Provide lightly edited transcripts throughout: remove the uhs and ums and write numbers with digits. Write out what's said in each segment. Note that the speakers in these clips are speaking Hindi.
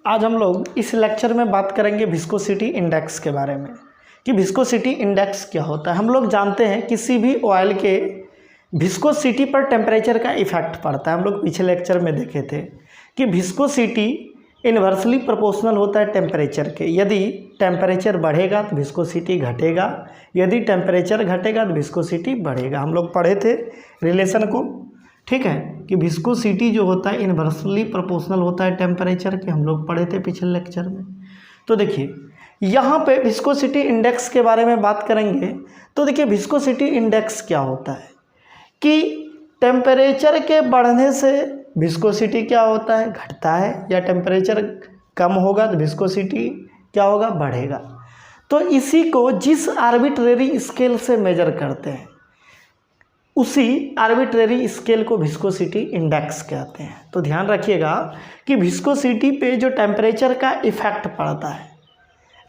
आज हम लोग इस लेक्चर में बात करेंगे विस्कोसिटी इंडेक्स के बारे में कि विस्कोसिटी इंडेक्स क्या होता है। हम लोग जानते हैं किसी भी ऑयल के विस्कोसिटी पर टेम्परेचर का इफेक्ट पड़ता है। हम लोग पिछले लेक्चर में देखे थे कि विस्कोसिटी इन्वर्सली प्रोपोर्शनल होता है टेम्परेचर के। यदि टेम्परेचर बढ़ेगा तो विस्कोसिटी घटेगा, यदि टेम्परेचर घटेगा तो विस्कोसिटी बढ़ेगा। हम लोग पढ़े थे रिलेशन को, ठीक है, कि विस्कोसिटी जो होता है इन्वर्सली प्रोपोर्शनल होता है टेम्परेचर के। हम लोग पढ़े थे पिछले लेक्चर में। तो देखिए यहाँ पे विस्कोसिटी इंडेक्स के बारे में बात करेंगे। तो देखिए विस्कोसिटी इंडेक्स क्या होता है कि टेम्परेचर के बढ़ने से विस्कोसिटी क्या होता है, घटता है, या टेम्परेचर कम होगा तो विस्कोसिटी क्या होगा, बढ़ेगा। तो इसी को जिस आर्बिट्रेरी स्केल से मेजर करते हैं उसी आर्बिट्रेरी स्केल को विस्कोसिटी इंडेक्स कहते हैं। तो ध्यान रखिएगा कि विस्कोसिटी पे जो टेम्परेचर का इफेक्ट पड़ता है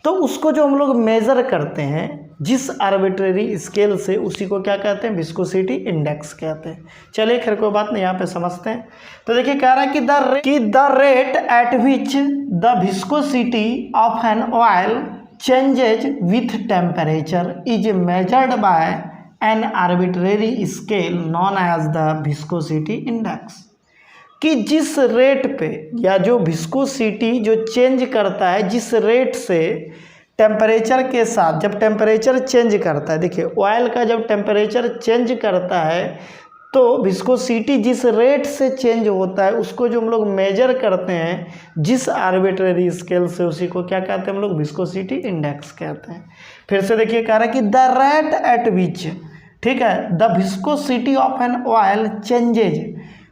तो उसको जो हम लोग मेज़र करते हैं जिस आर्बिट्रेरी स्केल से, उसी को क्या कहते हैं, विस्कोसिटी इंडेक्स कहते हैं। चलिए खैर कोई बात नहीं, यहाँ पे समझते हैं। तो देखिए कह रहा है कि the rate at which the viscosity of an oil changes with temperature is measured by an arbitrary scale known as the viscosity index. कि जिस रेट पे या जो विस्कोसिटी जो चेंज करता है, जिस रेट से टेम्परेचर के साथ, जब टेम्परेचर चेंज करता है, देखिए ऑयल का जब टेम्परेचर चेंज करता है तो विस्कोसिटी जिस रेट से चेंज होता है उसको जो हम लोग मेजर करते हैं जिस आर्बिट्रेरी स्केल से, उसी को क्या कहते हैं हम लोग, विस्कोसिटी इंडेक्स कहते हैं। फिर से देखिए कह रहा है कि द रेट एट विच, ठीक है, the viscosity of an oil changes,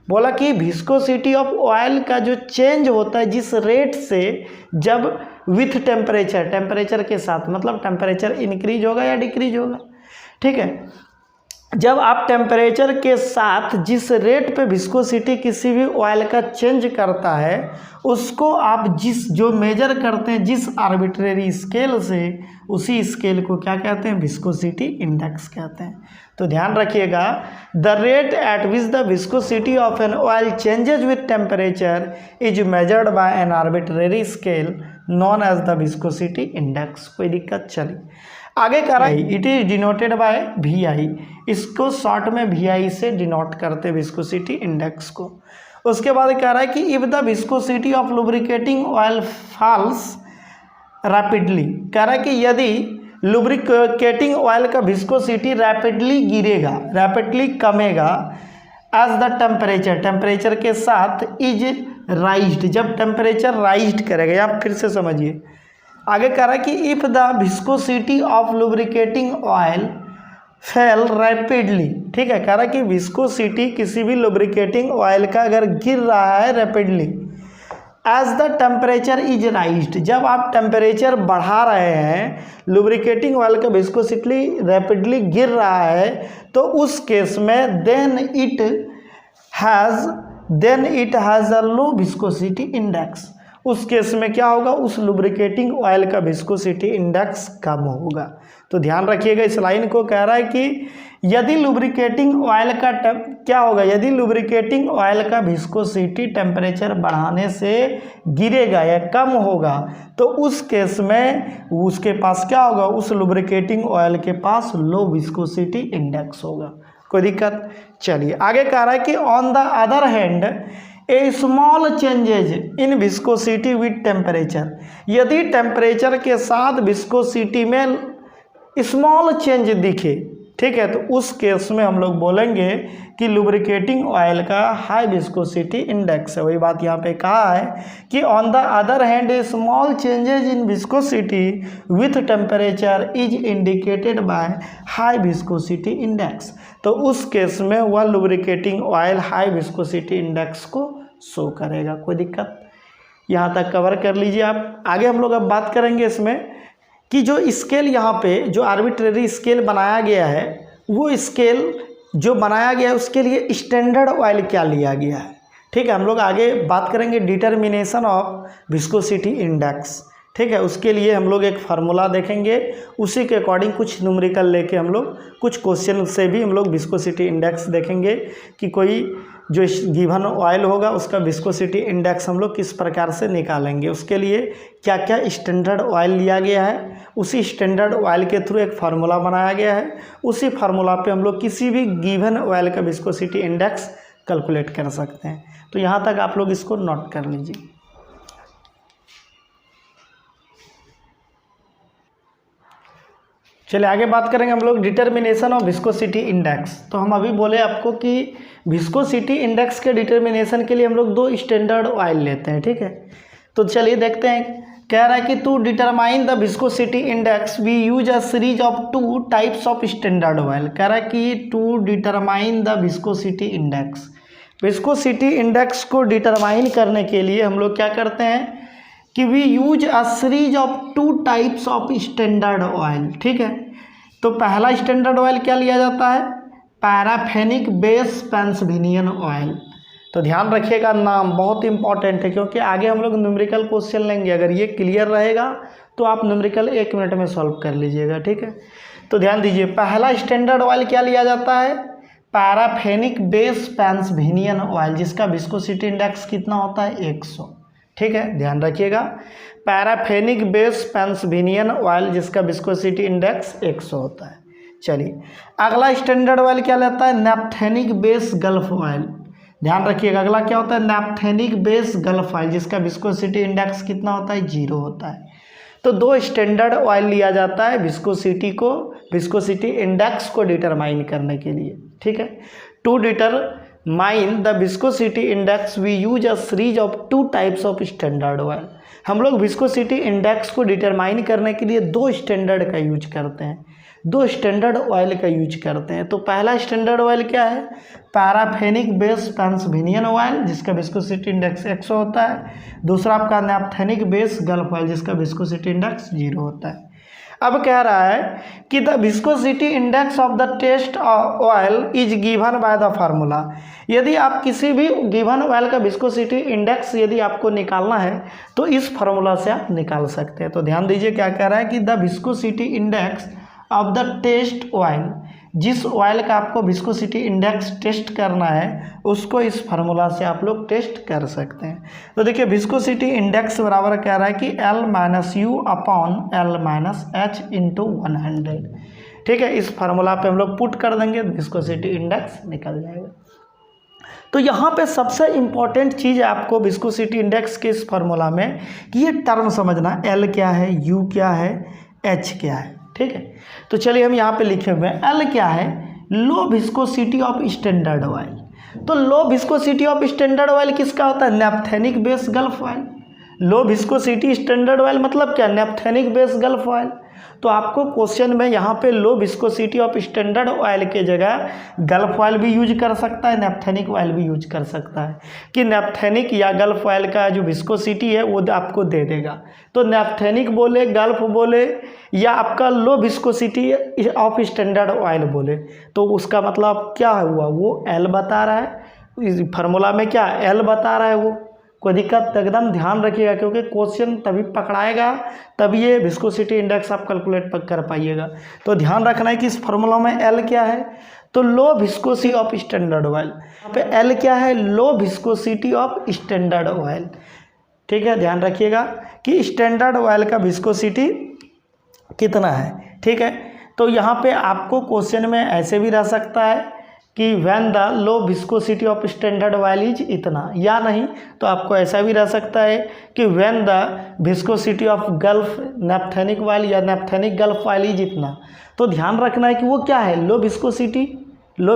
बोला कि विस्कोसिटी ऑफ ऑयल का जो चेंज होता है जिस रेट से, जब विथ टेम्परेचर, टेम्परेचर के साथ, मतलब टेम्परेचर इंक्रीज होगा या डिक्रीज होगा, ठीक है, जब आप टेम्परेचर के साथ जिस रेट पे विस्कोसिटी किसी भी ऑयल का चेंज करता है उसको आप जो मेजर करते हैं जिस आर्बिट्रेरी स्केल से, उसी स्केल को क्या कहते हैं, विस्कोसिटी इंडेक्स कहते हैं। तो ध्यान रखिएगा, the rate at which the viscosity of an oil changes with temperature is measured by an arbitrary scale known as the viscosity index. कोई दिक्कत, चलिए आगे कह रहा है it is denoted by VI, इसको शॉर्ट में VI से डिनोट करते विस्कोसिटी इंडेक्स को। उसके बाद कह रहा है कि if the viscosity of lubricating oil falls rapidly, कह रहा है कि यदि लुब्रिकेटिंग ऑयल का विस्कोसिटी रैपिडली गिरेगा, रैपिडली कमेगा, एज द टेम्परेचर, टेम्परेचर के साथ इज राइज्ड, जब टेम्परेचर राइज्ड करेगा, या फिर से समझिए आगे कह रहा है कि if the viscosity of lubricating oil fail rapidly, ठीक है, कह रहा है कि विस्कोसिटी किसी भी लुब्रिकेटिंग ऑयल का अगर गिर रहा है rapidly, as the temperature is raised, जब आप टेम्परेचर बढ़ा रहे हैं, लुब्रिकेटिंग ऑयल का विस्कोसिटी रैपिडली गिर रहा है, तो उस केस में then it has a low viscosity index. उस केस में क्या होगा, उस लुब्रिकेटिंग ऑयल का विस्कोसिटी इंडेक्स कम होगा। तो ध्यान रखिएगा इस लाइन को, कह रहा है कि यदि लुब्रिकेटिंग ऑयल का क्या होगा, यदि लुब्रिकेटिंग ऑयल का विस्कोसिटी टेम्परेचर बढ़ाने से गिरेगा या कम होगा तो उस केस में उसके पास क्या होगा, उस लुब्रिकेटिंग ऑयल के पास लो विस्कोसिटी इंडेक्स होगा। कोई दिक्कत, चलिए आगे कह रहा है कि on the other hand A small changes in viscosity with temperature, यदि टेम्परेचर के साथ विस्कोसिटी में स्मॉल चेंज दिखे, ठीक है, तो उस केस में हम लोग बोलेंगे कि लुब्रिकेटिंग ऑयल का हाई विस्कोसिटी इंडेक्स है। वही बात यहाँ पे कहा है कि on the other hand A small changes in viscosity with temperature is indicated by high viscosity index. तो उस केस में वह lubricating oil high viscosity index को शो करेगा। कोई दिक्कत, यहाँ तक कवर कर लीजिए आप। आगे हम लोग अब बात करेंगे इसमें कि जो स्केल यहाँ पे जो आर्बिट्रेरी स्केल बनाया गया है, वो स्केल जो बनाया गया है उसके लिए स्टैंडर्ड ऑयल क्या लिया गया है, ठीक है। हम लोग आगे बात करेंगे डिटर्मिनेशन ऑफ विस्कोसिटी इंडेक्स, ठीक है। उसके लिए हम लोग एक फार्मूला देखेंगे, उसी के अकॉर्डिंग कुछ न्यूमेरिकल लेके हम लोग कुछ क्वेश्चन से भी हम लोग विस्कोसिटी इंडेक्स देखेंगे कि कोई जो गिवन ऑयल होगा उसका विस्कोसिटी इंडेक्स हम लोग किस प्रकार से निकालेंगे, उसके लिए क्या क्या स्टैंडर्ड ऑयल लिया गया है, उसी स्टैंडर्ड ऑयल के थ्रू एक फार्मूला बनाया गया है, उसी फार्मूला पे हम लोग किसी भी गिवन ऑयल का विस्कोसिटी इंडेक्स कैलकुलेट कर सकते हैं। तो यहाँ तक आप लोग इसको नोट कर लीजिए। चलिए आगे बात करेंगे हम लोग डिटर्मिनेशन ऑफ विस्कोसिटी इंडेक्स। तो हम अभी बोले आपको कि विस्कोसिटी इंडेक्स के डिटर्मिनेशन के लिए हम लोग 2 स्टैंडर्ड ऑयल लेते हैं, ठीक है। तो चलिए देखते हैं, कह रहा है कि to determine the viscosity index we use a series of 2 types of standard oil. कह रहा है कि to determine the viscosity index, viscosity index को डिटरमाइन करने के लिए हम लोग क्या करते हैं कि we use a series of 2 types of standard oil, ठीक है। तो पहला स्टैंडर्ड ऑयल क्या लिया जाता है, पैराफेनिक बेस पेंसिल्वेनियन ऑयल। तो ध्यान रखिएगा, नाम बहुत इंपॉर्टेंट है क्योंकि आगे हम लोग न्यूमेरिकल क्वेश्चन लेंगे। अगर ये क्लियर रहेगा तो आप न्यूमेरिकल 1 मिनट में सॉल्व कर लीजिएगा, ठीक है। तो ध्यान दीजिए, पहला स्टैंडर्ड ऑयल क्या लिया जाता है, पैराफेनिक बेस पेंसिल्वेनियन ऑयल, जिसका विस्कोसिटी इंडेक्स कितना होता है 100, ठीक है। ध्यान रखिएगा, पैराफेनिक बेस पेंसिल्वेनियन ऑयल जिसका विस्कोसिटी इंडेक्स 100 होता है। चलिए अगला स्टैंडर्ड ऑयल क्या लेता है, नैप्थेनिक बेस गल्फ ऑयल। ध्यान रखिएगा, अगला क्या होता है, नैप्थेनिक बेस गल्फ ऑयल जिसका विस्कोसिटी इंडेक्स कितना होता है 0 होता है। तो 2 स्टैंडर्ड ऑयल लिया जाता है विस्कोसिटी इंडेक्स को डिटरमाइन करने के लिए, ठीक है। To determine the viscosity index we use a series of 2 types of standard oil. हम लोग विस्कोसिटी इंडेक्स को डिटरमाइन करने के लिए 2 स्टैंडर्ड का यूज करते हैं, 2 स्टैंडर्ड ऑयल का यूज करते हैं। तो पहला स्टैंडर्ड ऑयल क्या है, पैराफेनिक बेस पेंसिल्वेनियन ऑयल जिसका विस्कोसिटी इंडेक्स 100 होता है। दूसरा आपका नैप्थेनिक बेस गल्फ ऑयल जिसका विस्कोसिटी इंडेक्स 0 होता है। अब कह रहा है कि the viscosity index of the test oil is given by the formula. यदि आप किसी भी गिवन ऑयल का विस्कोसिटी इंडेक्स यदि आपको निकालना है तो इस फार्मूला से आप निकाल सकते हैं। तो ध्यान दीजिए क्या कह रहा है कि the viscosity index of the test oil, जिस ऑयल का आपको विस्कोसिटी इंडेक्स टेस्ट करना है उसको इस फार्मूला से आप लोग टेस्ट कर सकते हैं। तो देखिए विस्कोसिटी इंडेक्स बराबर कह रहा है कि L-U/L-H × 100, ठीक है। इस फार्मूला पे हम लोग पुट कर देंगे, विस्कोसिटी इंडेक्स निकल जाएगा। तो यहाँ पे सबसे इम्पॉर्टेंट चीज़ है आपको विस्कोसिटी इंडेक्स के इस फार्मूला में कि ये टर्म समझना, L क्या है, U क्या है, H क्या है, ठीक है। तो चलिए हम यहाँ पे लिखे हुए हैं, L क्या है, low viscosity of standard oil. तो low viscosity of standard oil किसका होता है, naphthenic base Gulf oil. Low viscosity standard oil मतलब क्या, नैप्थेनिक बेस गल्फ ऑयल। तो आपको क्वेश्चन में यहाँ पे लो विस्कोसिटी ऑफ स्टैंडर्ड ऑयल के जगह गल्फ ऑयल भी यूज कर सकता है, नैप्थेनिक ऑयल भी यूज कर सकता है कि नैप्थेनिक या गल्फ ऑयल का जो विस्कोसिटी है वो आपको दे देगा। तो नैप्थेनिक बोले, गल्फ बोले या आपका लो विस्कोसिटी ऑफ स्टैंडर्ड ऑयल बोले तो उसका मतलब क्या हुआ, वो एल बता रहा है। इस फार्मूला में क्या एल बता रहा है, वो कोई दिक्कत एकदम ध्यान रखिएगा क्योंकि क्वेश्चन तभी पकड़ाएगा तभी ये विस्कोसिटी इंडेक्स आप कैलकुलेट कर पाइएगा। तो ध्यान रखना है कि इस फार्मूला में एल क्या है, तो low viscosity of standard oil. यहाँ पे एल क्या है, low viscosity of standard oil, ठीक है। ध्यान रखिएगा कि स्टैंडर्ड ऑयल का विस्कोसिटी कितना है, ठीक है। तो यहाँ पे आपको क्वेश्चन में ऐसे भी रह सकता है कि when the low viscosity of standard oil is इतना, या नहीं तो आपको ऐसा भी रह सकता है कि when the viscosity of Gulf naphthenic oil या नैप्थेनिक गल्फ ऑयल इज इतना। तो ध्यान रखना है कि वो क्या है, लो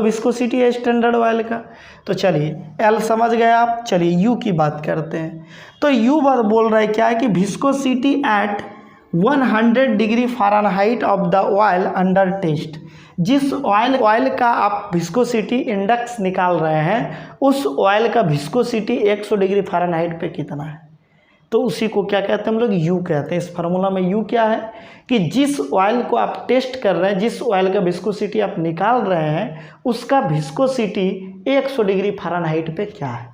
विस्कोसिटी है स्टैंडर्ड ऑयल का। तो चलिए एल समझ गए आप। चलिए यू की बात करते हैं। तो यू बोल रहा है क्या है कि viscosity at 100 degree Fahrenheit of the oil under test. जिस ऑयल का आप विस्कोसिटी इंडेक्स निकाल रहे हैं उस ऑयल का विस्कोसिटी 100 डिग्री फ़ारेनहाइट पे कितना है, तो उसी को क्या कहते हैं हम लोग, यू कहते हैं। इस फार्मूला में यू क्या है कि जिस ऑयल को आप टेस्ट कर रहे हैं, जिस ऑयल का विस्कोसिटी आप निकाल रहे हैं उसका विस्कोसिटी 100 डिग्री फ़ारेनहाइट पे क्या है,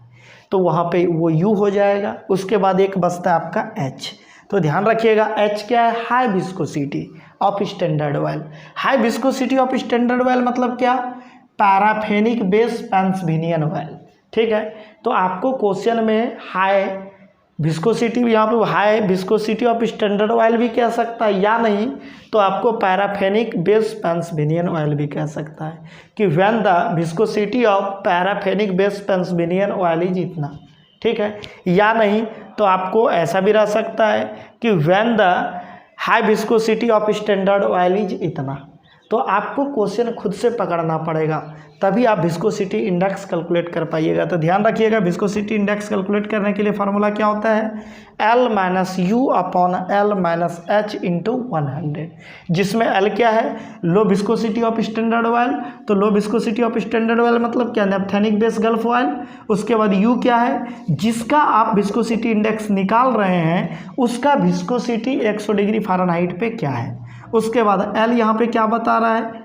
तो वहाँ पे वो यू हो जाएगा। उसके बाद एक बचता है आपका एच। तो ध्यान रखिएगा एच क्या है, high viscosity of standard oil. High viscosity of standard oil मतलब क्या, पैराफेनिक बेस पेंसिल्वेनियन ऑयल, ठीक है। तो आपको क्वेश्चन में हाई विस्कोसिटी, यहाँ पे high viscosity of standard oil भी कह सकता है, या नहीं तो आपको पैराफेनिक बेस पेंसबिनियन ऑयल भी कह सकता है कि when the viscosity of paraffinic base Pennsylvanian oil is इतना, ठीक है। या नहीं तो आपको ऐसा भी रह सकता है कि when the high viscosity of standard oil is इतना। तो आपको क्वेश्चन खुद से पकड़ना पड़ेगा, तभी आप विस्कोसिटी इंडेक्स कैलकुलेट कर पाइएगा। तो ध्यान रखिएगा, विस्कोसिटी इंडेक्स कैलकुलेट करने के लिए फार्मूला क्या होता है, L minus U upon L minus H into 100, जिसमें L क्या है, low viscosity of standard oil. तो low viscosity of standard oil मतलब क्या, नेफ्थेनिक बेस गल्फ ऑयल। उसके बाद U क्या है, जिसका आप विस्कोसिटी इंडेक्स निकाल रहे हैं उसका विस्कोसिटी 100 डिग्री फ़ारेनहाइट पे क्या है। उसके बाद L यहाँ पे क्या बता रहा है,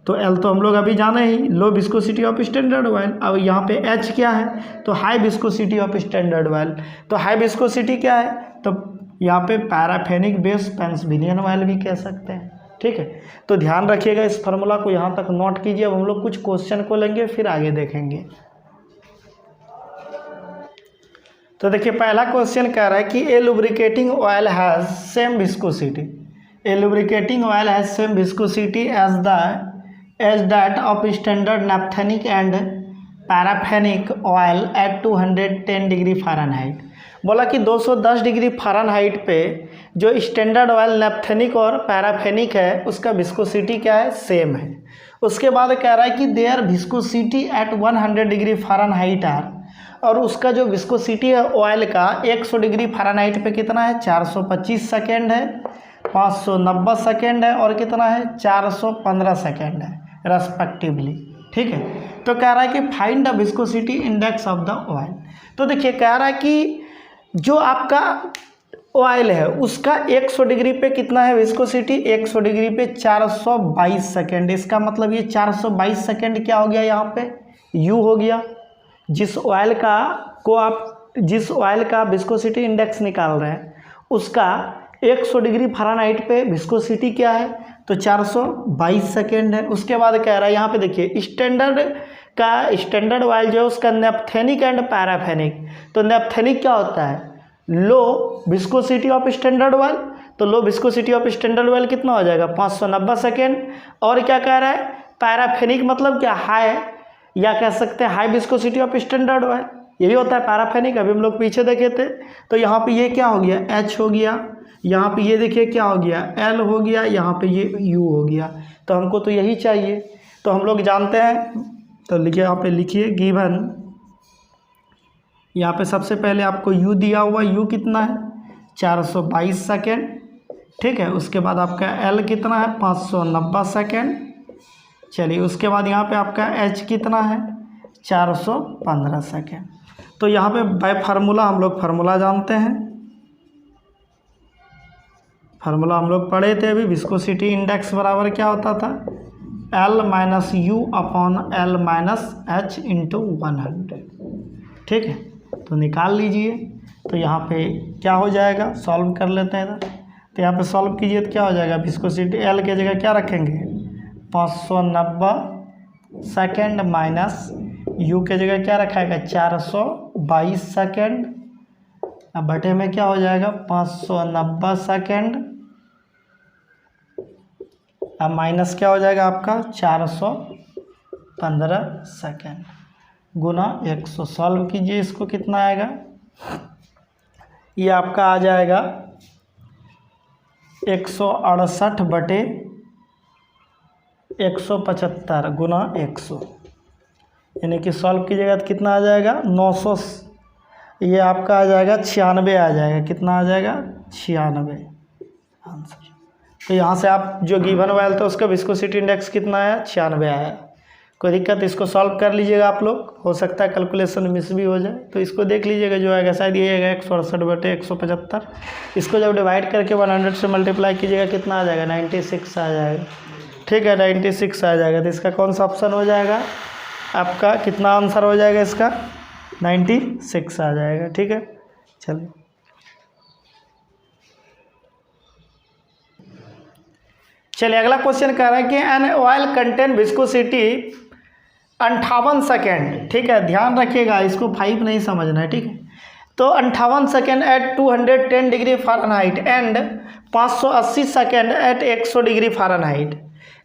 तो L तो हम लोग अभी जाने ही, low viscosity of standard oil. अब यहाँ पे H क्या है, तो high viscosity of standard oil. तो हाई विस्कोसिटी क्या है, तो यहाँ पे पैराफेनिक बेस पेंसबिनियन ऑयल भी कह सकते हैं, ठीक है। तो ध्यान रखिएगा, इस फार्मूला को यहाँ तक नोट कीजिए। अब हम लोग कुछ क्वेश्चन को लेंगे, फिर आगे देखेंगे। तो देखिए, पहला क्वेश्चन कह रहा है कि a lubricating oil has same viscosity, a lubricating oil has same viscosity as that of standard naphthenic and paraffinic oil at 210 degree Fahrenheit. बोला कि 210 डिग्री फ़ारेनहाइट पे जो स्टैंडर्ड ऑयल नैप्थेनिक और पैराफेनिक है उसका विस्कोसिटी क्या है, सेम है। उसके बाद कह रहा है कि their viscosity at 100 degree Fahrenheit are, और उसका जो विस्कोसिटी है ऑयल का 100 डिग्री फ़ारेनहाइट पे कितना है, 425 सेकेंड है, 590 सेकेंड है, और कितना है, 415 सेकेंड है रेस्पेक्टिवली, ठीक है। तो कह रहा है कि find the viscosity index of the oil. तो देखिए, कह रहा है कि जो आपका ऑयल है उसका 100 डिग्री पे कितना है विस्कोसिटी, 100 डिग्री पे 422 सेकेंड। इसका मतलब ये 422 सेकेंड क्या हो गया, यहाँ पे U हो गया। जिस ऑयल का विस्कोसिटी इंडेक्स निकाल रहे हैं उसका 100 डिग्री फ़ारेनहाइट पे विस्कोसिटी क्या है, तो 422 सेकेंड है। उसके बाद कह रहा है यहाँ पे देखिए, स्टैंडर्ड ऑयल जो है उसका नेफ्थेनिक एंड पैराफेनिक। तो नेफ्थेनिक क्या होता है, low viscosity of standard oil. तो low viscosity of standard oil कितना हो जाएगा, 590 सेकेंड। और क्या कह रहा है, पैराफेनिक मतलब क्या, हाई, या कह सकते हैं high viscosity of standard oil, यही होता है पैराफेनिक। अभी हम लोग पीछे देखे थे। तो यहाँ पे ये क्या हो गया, H हो गया, यहाँ पे ये देखिए क्या हो गया, L हो गया, यहाँ पे ये U हो गया। तो हमको तो यही चाहिए। तो हम लोग जानते हैं, तो लिखिए, यहाँ पे लिखिए गिवन, यहाँ पे सबसे पहले आपको U दिया हुआ, U कितना है, 422 सेकेंड, ठीक है। उसके बाद आपका L कितना है, 590 सेकेंड। चलिए, उसके बाद यहाँ पे आपका H कितना है, 415 सेकेंड। तो यहाँ पे बाय फार्मूला हम लोग फार्मूला जानते हैं, फार्मूला हम लोग पढ़े थे अभी। विस्कोसिटी इंडेक्स बराबर क्या होता था, L minus U upon L minus H into 100, ठीक है। तो निकाल लीजिए। तो यहाँ पे क्या हो जाएगा, सॉल्व कर लेते हैं इधर। तो यहाँ पे सॉल्व कीजिए तो क्या हो जाएगा, विस्कोसिटी L के जगह क्या रखेंगे, 590 सेकेंड, माइनस U के जगह क्या रखाएगा, 422 सेकेंड। अब बटे में क्या हो जाएगा, 590 सेकेंड, अब माइनस क्या हो जाएगा आपका, 415 सेकेंड गुना 100। सॉल्व कीजिए, इसको कितना आएगा, ये आपका आ जाएगा 168 बटे 175 गुना 100, यानी कि सॉल्व कीजिएगा तो कितना आ जाएगा, 900, ये आपका आ जाएगा 96 आ जाएगा। कितना आ जाएगा, 96 आंसर। तो यहाँ से आप जो गिवन ऑयल था उसका विस्कोसिटी इंडेक्स कितना आया, 96 आया। कोई दिक्कत, इसको सॉल्व कर लीजिएगा आप लोग, हो सकता है कैलकुलेशन मिस भी हो जाए। तो इसको देख लीजिएगा, जो आएगा शायद ये आएगा 168 बटे 175। इसको जब डिवाइड करके 100 से मल्टीप्लाई कीजिएगा कितना आ जाएगा, 96 आ जाएगा, ठीक है, 96 आ जाएगा। तो इसका कौन सा ऑप्शन हो जाएगा आपका, कितना आंसर हो जाएगा इसका, 96 आ जाएगा, ठीक है। चलिए, अगला क्वेश्चन कह रहा है कि an oil contain viscosity 58 second, ठीक है, ध्यान रखिएगा, इसको 5 नहीं समझना है, ठीक है। तो 58 second at 210 degree Fahrenheit and 580 second at 100 degree Fahrenheit.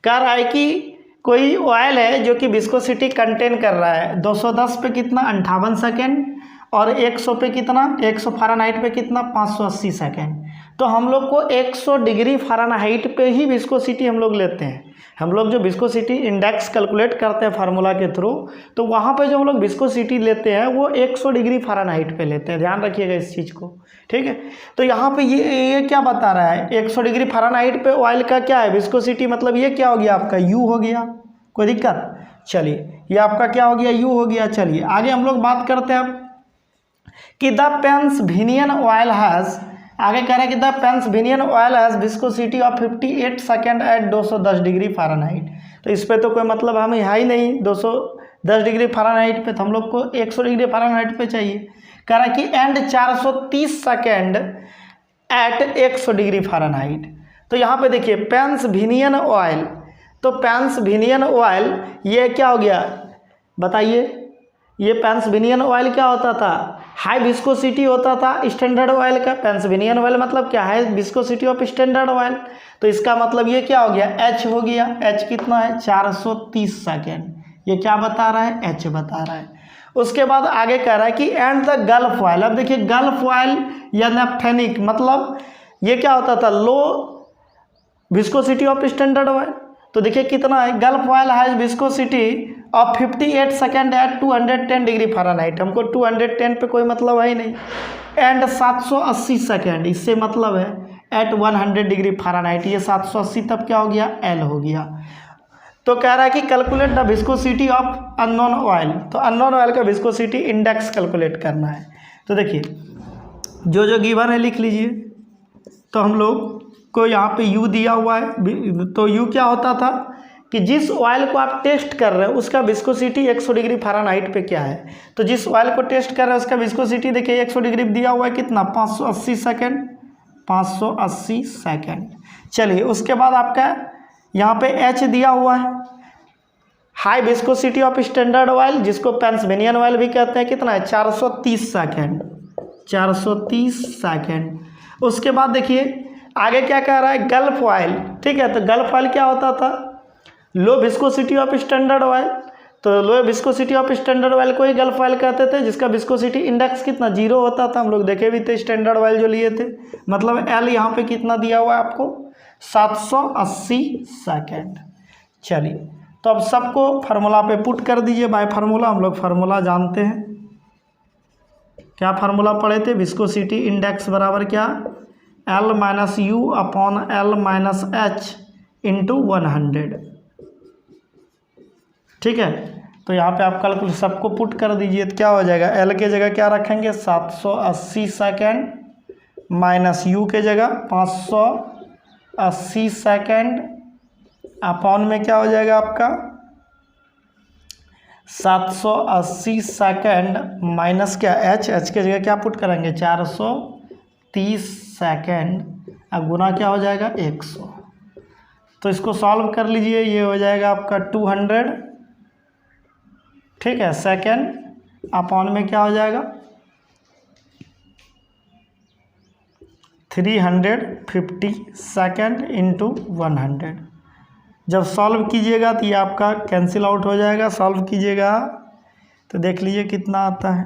कह रहा है कि कोई ऑयल है जो कि विस्कोसिटी कंटेन कर रहा है 210 पे कितना 58 सेकेंड और 100 पे कितना 100 फ़ारेनहाइट पे कितना 580 सेकेंड। तो हम लोग को 100 डिग्री फ़ारेनहाइट पे ही विस्कोसिटी हम लोग लेते हैं। हम लोग जो विस्कोसिटी इंडेक्स कैलकुलेट करते हैं फार्मूला के थ्रू, तो वहाँ पे जो हम लोग विस्कोसिटी लेते हैं वो 100 डिग्री फ़ारेनहाइट पे लेते हैं, ध्यान रखिएगा इस चीज़ को, ठीक है। तो यहाँ पे ये क्या बता रहा है 100 डिग्री फ़ारेनहाइट पे ऑयल का क्या है विस्कोसिटी, मतलब ये क्या हो गया आपका U हो गया, कोई दिक्कत। चलिए ये आपका क्या हो गया U हो गया। चलिए आगे हम लोग बात करते हैं कि द पेंसल्वेनियन ऑयल हैज़, आगे कह रहा है कि the Pennsylvanian oil has viscosity of 58 second at 210 degree Fahrenheit. तो इस पर तो कोई मतलब हमें है ही नहीं 210 डिग्री फ़ारेनहाइट पे, तो हम लोग को 100 डिग्री फ़ारेनहाइट पे चाहिए। कह रहा है कि and 430 second at 100 degree Fahrenheit. तो यहाँ पे देखिए पेंसल्वेनियन ऑयल, तो पेंसल्वेनियन ऑयल ये क्या हो गया बताइए, ये पेंसल्वेनियन ऑयल क्या होता था, हाई विस्कोसिटी होता था स्टैंडर्ड ऑयल का। पेंसल्वेनियन ऑयल मतलब क्या है विस्कोसिटी ऑफ स्टैंडर्ड ऑयल, तो इसका मतलब ये क्या हो गया H हो गया। H कितना है 430 सेकेंड, ये क्या बता रहा है H बता रहा है। उसके बाद आगे कह रहा है कि एंड द गल्फ ऑयल। अब देखिए गल्फ ऑयल या नेफ्थेनिक मतलब ये क्या होता था low viscosity of standard oil. तो देखिए कितना है Gulf oil has viscosity of 58 second at 210 degree Fahrenheit, हमको 210 पे कोई मतलब है ही नहीं, एंड 780 सेकेंड, इससे मतलब है एट 100 डिग्री फ़ारेनहाइट, ये 780 तब क्या हो गया L हो गया। तो कह रहा है कि calculate the viscosity of unknown oil, तो अननोन ऑयल का विस्कोसिटी इंडेक्स कैलकुलेट करना है। तो देखिए जो गिवन है लिख लीजिए। तो हम लोग को यहाँ पे U दिया हुआ है, तो U क्या होता था कि जिस ऑयल को आप टेस्ट कर रहे हैं उसका विस्कोसिटी 100 डिग्री फ़ारेनहाइट पे क्या है। तो जिस ऑयल को टेस्ट कर रहे हैं उसका विस्कोसिटी देखिए 100 डिग्री दिया हुआ है कितना 580 सेकेंड, 580 सेकेंड। चलिए उसके बाद आपका यहाँ पे H दिया हुआ है, high viscosity of standard oil जिसको पेंसल्वेनियन ऑयल भी कहते हैं, कितना है 430 सेकेंड, 430 सेकेंड। उसके बाद देखिए आगे क्या कह रहा है गल्फ ऑयल, ठीक है। तो गल्फ ऑयल क्या होता था low viscosity of standard oil, तो low viscosity of standard oil को ही गल्फ ऑयल कहते थे, जिसका विस्कोसिटी इंडेक्स कितना 0 होता था। हम लोग देखे भी थे स्टैंडर्ड ऑयल जो लिए थे, मतलब L यहाँ पे कितना दिया हुआ है आपको 780 सेकेंड। चलिए तो अब सबको फार्मूला पे पुट कर दीजिए बाय फार्मूला। हम लोग फार्मूला जानते हैं, क्या फार्मूला पढ़े थे, विस्कोसिटी इंडेक्स बराबर क्या L minus U upon L minus H into 100, ठीक है। तो यहाँ पे आप कैलकुलेट सबको पुट कर दीजिए, तो क्या हो जाएगा L के जगह क्या रखेंगे 780 सेकेंड माइनस U के जगह 580 सेकेंड अपॉन में क्या हो जाएगा आपका 780 सेकेंड माइनस क्या H के जगह क्या पुट करेंगे 430 सेकेंड, अब गुना क्या हो जाएगा 100। तो इसको सॉल्व कर लीजिए, ये हो जाएगा आपका 200, ठीक है, सेकेंड अपॉन में क्या हो जाएगा 350 सेकेंड इंटू 100। जब सॉल्व कीजिएगा तो ये आपका कैंसिल आउट हो जाएगा, सॉल्व कीजिएगा तो देख लीजिए कितना आता है,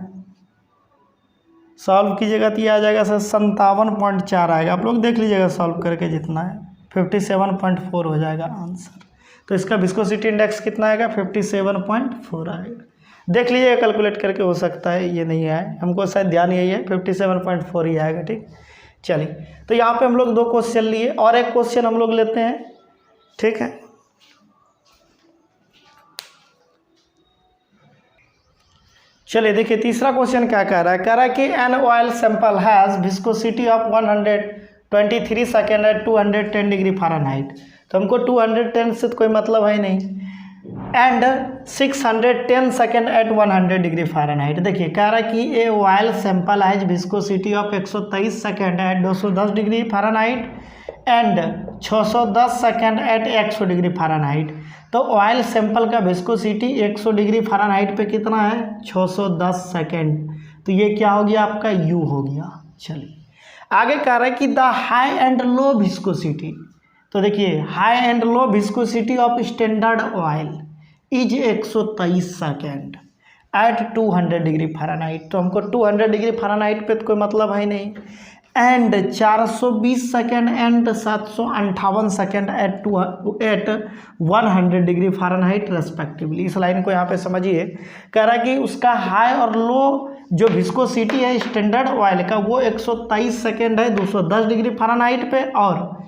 सॉल्व कीजिएगा तो ये आ जाएगा सर 57.4 आएगा। आप लोग देख लीजिएगा सॉल्व करके जितना है 57.4 हो जाएगा आंसर। तो इसका विस्कोसिटी इंडेक्स कितना आएगा 57.4 आएगा। देख लीजिएगा कैलकुलेट करके, हो सकता है ये नहीं आए, हमको शायद ध्यान यही है 57.4 ही आएगा, ठीक। चलिए तो यहाँ पे हम लोग 2 क्वेश्चन लिए और एक क्वेश्चन हम लोग लेते हैं, ठीक है। चलिए देखिए तीसरा क्वेश्चन क्या कह रहा है, कह रहा है कि an oil sample has viscosity of 123 second at 210 degree Fahrenheit. तो हमको 210 से तो कोई मतलब है नहीं, and 610 second at 100 degree Fahrenheit. देखिए कह रहा है कि a oil sample has viscosity of 123 second at 210 degree Fahrenheit and 610 second at 100 degree Fahrenheit. तो ऑयल सैंपल का विस्कोसिटी 100 डिग्री फ़ारेनहाइट पे कितना है? 610 सेकेंड। तो ये क्या हो गया आपका? यू हो गया। चलिए आगे कह रहा है कि the high and low viscosity. तो देखिए high and low viscosity of standard oil is 123 second at 200 degree Fahrenheit. तो हमको 200 डिग्री फ़ारेनहाइट पे तो कोई मतलब है नहीं। And 420 second and 758 second at 100 degree Fahrenheit respectively. इस लाइन को यहाँ पे समझिए। कह रहा है कि उसका हाई और लो जो विस्कोसिटी है स्टैंडर्ड ऑयल का वो 123 सेकेंड है 210 डिग्री फ़ारेनहाइट पे, और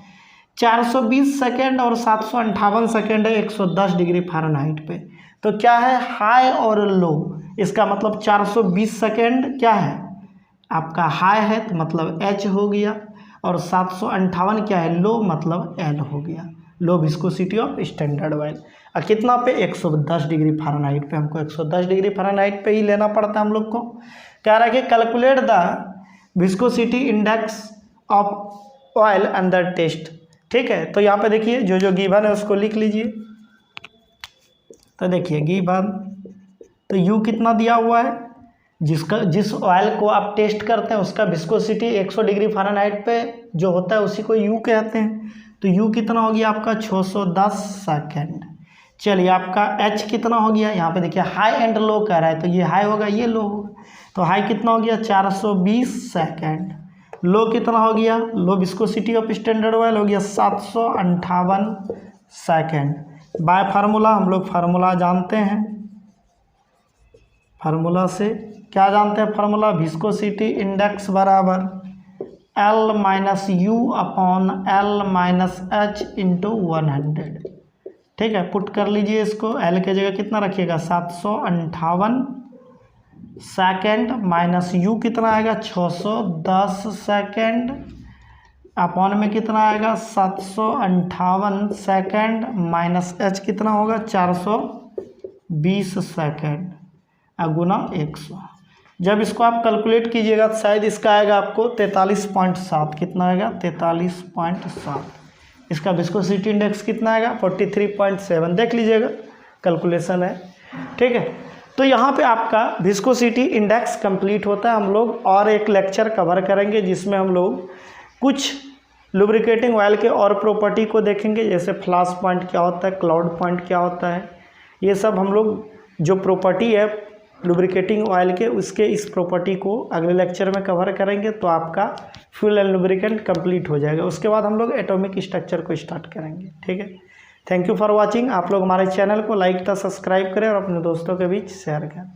420 सेकेंड और 758 सेकेंड है 110 डिग्री फ़ारेनहाइट पे। तो क्या है? हाई और लो। इसका मतलब 420 सेकेंड क्या है आपका? हाई है तो मतलब H हो गया, और 758 क्या है? लो, मतलब L हो गया। लो विस्कोसिटी ऑफ स्टैंडर्ड ऑयल। और कितना पे? 110 डिग्री फ़ारेनहाइट पे। हमको 110 डिग्री फ़ारेनहाइट पे ही लेना पड़ता है हम लोग को। कह रहा है कि calculate the viscosity index of oil under test. ठीक है, तो यहाँ पे देखिए जो गिवन है उसको लिख लीजिए। तो देखिए गिवन, तो U कितना दिया हुआ है? जिस ऑयल को आप टेस्ट करते हैं उसका विस्कोसिटी 100 डिग्री फ़ारेनहाइट पे जो होता है उसी को U कहते हैं। तो U कितना हो गया आपका? 610 सेकेंड। चलिए आपका H कितना हो गया? यहाँ पे देखिए हाई एंड लो कह रहा है, तो ये हाई होगा ये लो होगा। तो हाई कितना हो गया? 420 सेकेंड। लो कितना हो गया? लो विस्कोसिटी ऑफ स्टैंडर्ड ऑयल हो गया 758 सेकेंड। बाय फार्मूला हम लोग फार्मूला जानते हैं। फार्मूला से क्या जानते हैं? फार्मूला विस्कोसिटी इंडेक्स बराबर L minus U upon L minus H into 100। ठीक है, पुट कर लीजिए इसको। L के जगह कितना रखिएगा? 758 सेकेंड माइनस यू कितना आएगा? 610 सेकेंड अपॉन में कितना आएगा? 758 सेकेंड माइनस H कितना होगा? 420 सेकेंड गुना 100। जब इसको आप कैलकुलेट कीजिएगा तो शायद इसका आएगा आपको 43.7। कितना आएगा? 43.7। इसका विस्कोसिटी इंडेक्स कितना आएगा? 43.7। देख लीजिएगा, कैलकुलेशन है। ठीक है, तो यहाँ पे आपका विस्कोसिटी इंडेक्स कंप्लीट होता है। हम लोग और एक लेक्चर कवर करेंगे जिसमें हम लोग कुछ लुब्रिकेटिंग ऑयल के और प्रॉपर्टी को देखेंगे, जैसे फ्लैश पॉइंट क्या होता है, क्लाउड पॉइंट क्या होता है। ये सब हम लोग जो प्रॉपर्टी है लुब्रिकेटिंग ऑयल के, उसके इस प्रॉपर्टी को अगले लेक्चर में कवर करेंगे। तो आपका फ्यूल एंड लुब्रिकेंट कंप्लीट हो जाएगा। उसके बाद हम लोग एटॉमिक स्ट्रक्चर को स्टार्ट करेंगे। ठीक है, थैंक यू फॉर वाचिंग। आप लोग हमारे चैनल को लाइक तथा सब्सक्राइब करें और अपने दोस्तों के बीच शेयर करें।